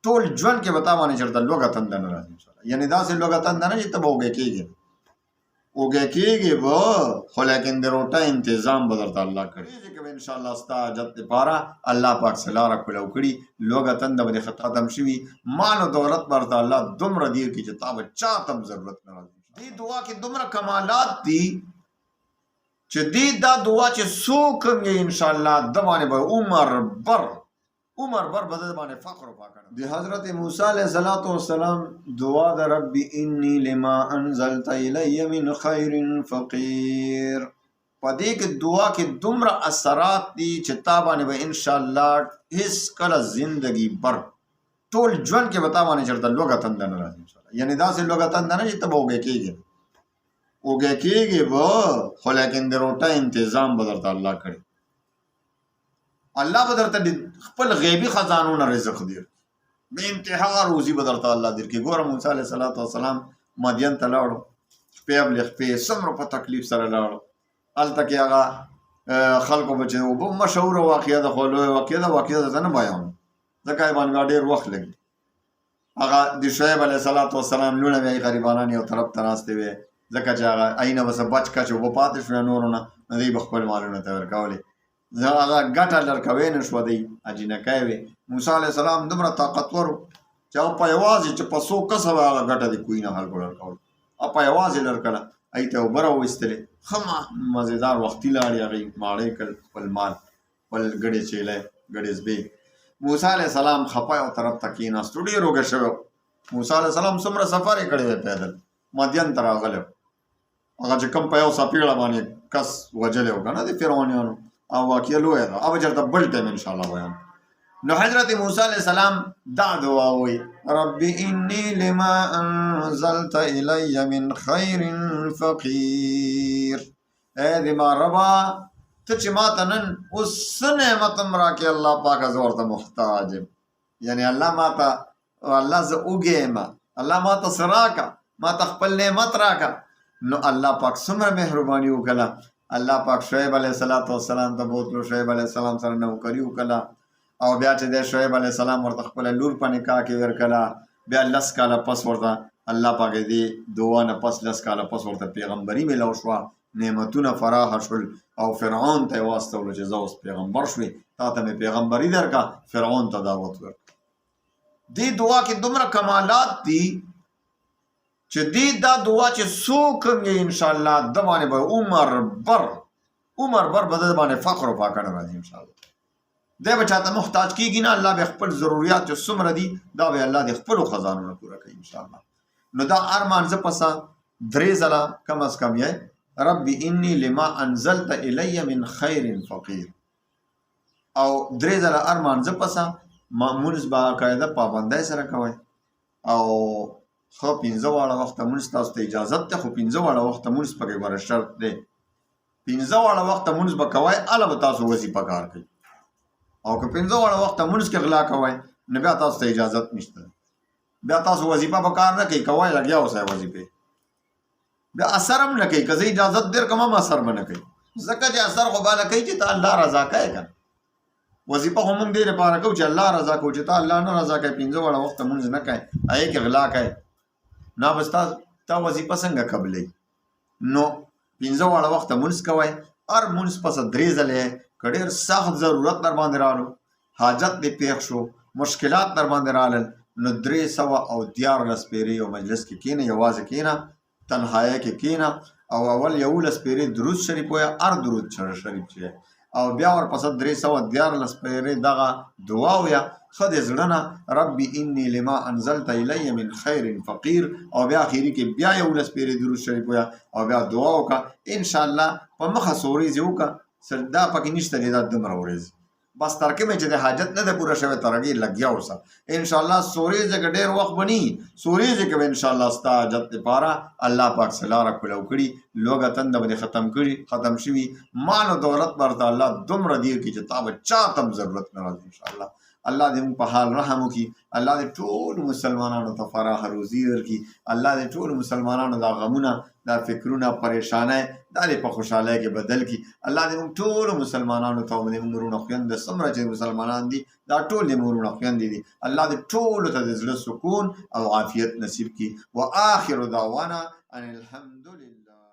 ټول ژوند کې به تا باندې چېرته لوږه تنده نه راځي انشاءالله. یعنې داسې لوږه تنده نه چې ته به وږی کېږې به خو لیکن د روټۍ انتظام به درته الله کړي چې به انشاءالله ستا حاجت دپاره الله پاک څه لاره کړو کړي لوږه تنده به دې ختم شوي مال و دولت به درته الله دومره دیر کړي چې تا به چا ته هم ضرورت نه راځي. دې دعا کې دومره کمالات دي چې دې دا دعا چې څوک هم یې انشاءالله د باندې به عمر بر به د باندې فخر و پاکنه. د حضرت موسی علیه السلام دعا د رب انی لما انزلت الی من خیر فقیر په دې کې دعا کې دومره اثرات دي چې تا باندې به انشاءالله هیڅ کله زندگی بر ټول ژوند کې به تا باندې چېرته لوږه تنده نه راځي انشاءالله. یعنې داسې لوږه تنده نه چې ته به وږی کېږې به خو لیکن د روټۍ انتظام به درته الله کړي الله به درته خپل غیبي خزانو نه رزق دیر بې انتها روزي به درته الله در کړي. ګوره موسی علیه السلام مدین ته لاړو شپې ابلې خپې څومره په تکلیف سره لاړو هلته کې هغه خلکو به چې اوبه مشهوره واقعه ده خو لویه واقعه ده درته نه بیانوم ځکه یې باندې ډېر وخت لګي. هغه د شعیب علیه السلام لوڼه بیا یې غریبانان یو طرف ته ناستې وې ځکه چې هغه اینه به څه بچ کچ اوبه پاتې شوې نورو نه نو دوی به خپل مالونو ته ورکولې هغه ګټه لرکوی نه شوه دی اجینکی وې. موسی علیه السلام دومره طاقتور و چې هغه په یوازې چې په څو کسه به هغه ګټه د کوی نه خلکو لرکول او په یوازې لرکله هغې ته اوبه راویستلې ښه مزېدار وختي لاړې هغې ماړې کړل خپل مال خپل ګډې چیلی ګډې زبې. موسی علیه السلام خپه یو طرف ته کېناستو ډېر وږی شوی موسی علیه السلام څومره سفر یې کړی دی پیدل مدین ته راغلی هغه چې کوم په یو څپېړه باندې کس وجلی و که نه د فرعونیانو او واقعه لویه ده هغه به چېرته بل ټایم انشاءالله بیان. نو حضرت موسی علیه السلام دا دعا وایي رب انی لما انزلت الی من خیر فقیر ای زما ربا ته چې ما ته نن اوس څه نعمت هم راکړې الله پاکه زه ورته محتاج یم یعنې الله زه وږی یم الله ما ته څه راکړه ما ته خپل نعمت راکړه. نو الله پاک څومره مهرباني وکړه الله پاک شعیب علیه السلام ته بوتلو شعیب علیه السلام سره نوکري وکړه او بیا چې دی شعیب علیه السلام ورته خپله لور په نکاح کې ورکړه بیا 10 کاله پس ورته الله پاک دې دعا نه پس 10 کاله پس ورته پیغمبري میلاو شوه نعمتونه فراخه شول او فرعون ته یې واستولو چې زه اوس پیغمبر شوې تا ته مې پیغمبري درکړه فرعون ته دعوت ورکړه. دې دعا کې دومره کمالات دي چې دې دا دعا چې څوک هم یې انشاءالله د باندې به عمر بر به د باندې فخر و پاکنه راځي انشاءالله. دی به چاته محتاج کېږي نه الله به خپل ضروریات چې څومره دي دا به الله د خپلو خزانو نه پوره کوي انشاءالله. نو دا ارمان زه پسه 3 ځله کم از کم یې رب انی لما انزلت الی من خیر فقیر او 3 ځله ارمان زه پسه مونځ باقاعده پابندۍ سره کوئ او خو 15 واړه وخته مونځ تاسو ته اجازت ده خو 15 واړه وخته مونځ پکې ګوره شرط دی 15 واړه وخته مونځ به کوئ هله به تاسو وظیفه کار کوي او که 15 واړه وخته مونځ کې غلا کوئ نو بیا تاسو ته اجازت نشته بیا تاسو وظیفه به کار نه کوي کوئ لګیا اوسئ وظیفې بیا اثر هم نه کوي که زه اجازت درکړم هم اثر به نه کوي ځکه چې اثر خو به نه کوي چې ته الله رضا کوې که وظیفه خو موږ دې لپاره کوو چې الله رضا کوو چې ته الله نه رضا کوې 15 واړه وخته مونځ نه کوې هغې کې غلا کوې نه بس تا وظیفه څنګه قبلوي. نو 15 واړه وخته مونځ کوئ هر مونځ پسه 3 ځلې که ډېر سخت ضرورت در باندې رالو حاجت دې پېښ شو مشکلات در باندې رالل نو 314 پېرې یو مجلس کې کښېنه یوازې کښېنه تنهایۍ کې کښېنه او اول 11 پېرې درود شریف وایه هر درود شریف چې او بیا ورپسې 314 پېرې دغه دعا وایه ښه د زړه نه رب انی لما انزلت الی من خیر فقیر او بیا اخري کې بیا 11 پېرې درود شریف وایه او بیا دعا وکړه انشاءالله په مخه څو ورځې وکړه دا پکې نشته دی دا دومره ورځې بس ترکه مې چې د حاجت نه ده پوره شوی تر هغې لګیا اوسه انشاءالله څو ورځې که ډېر وخت به نه وي څو ورځې کې به انشاءالله ستا حاجت دپاره الله پاک څه لاره کولو کړي لوږه تنده به دې ختم شوي مال و دولت به ورته الله دومره دیر کړي چې تا به چا ته هم ضرورت نه راځي انشاءالله. الله دې موږ په حال رحم وکړي الله دې ټولو مسلمانانو ته فراخه روزي ورکړي الله دې ټولو مسلمانانو دا غمونه دا فکرونه پریشانای دا دې په خوشحالۍ کې بدل کړي. الله دې موږ ټولو مسلمانانو ته دې موږ وروڼه خویندې څومره چې مسلمانان دي دا ټول دې موږ وروڼه خویندې دي. الله دې ټولو ته د زړه سکون او عافیت نصیب کړي. وآخر دعوانا ان الحمد لله.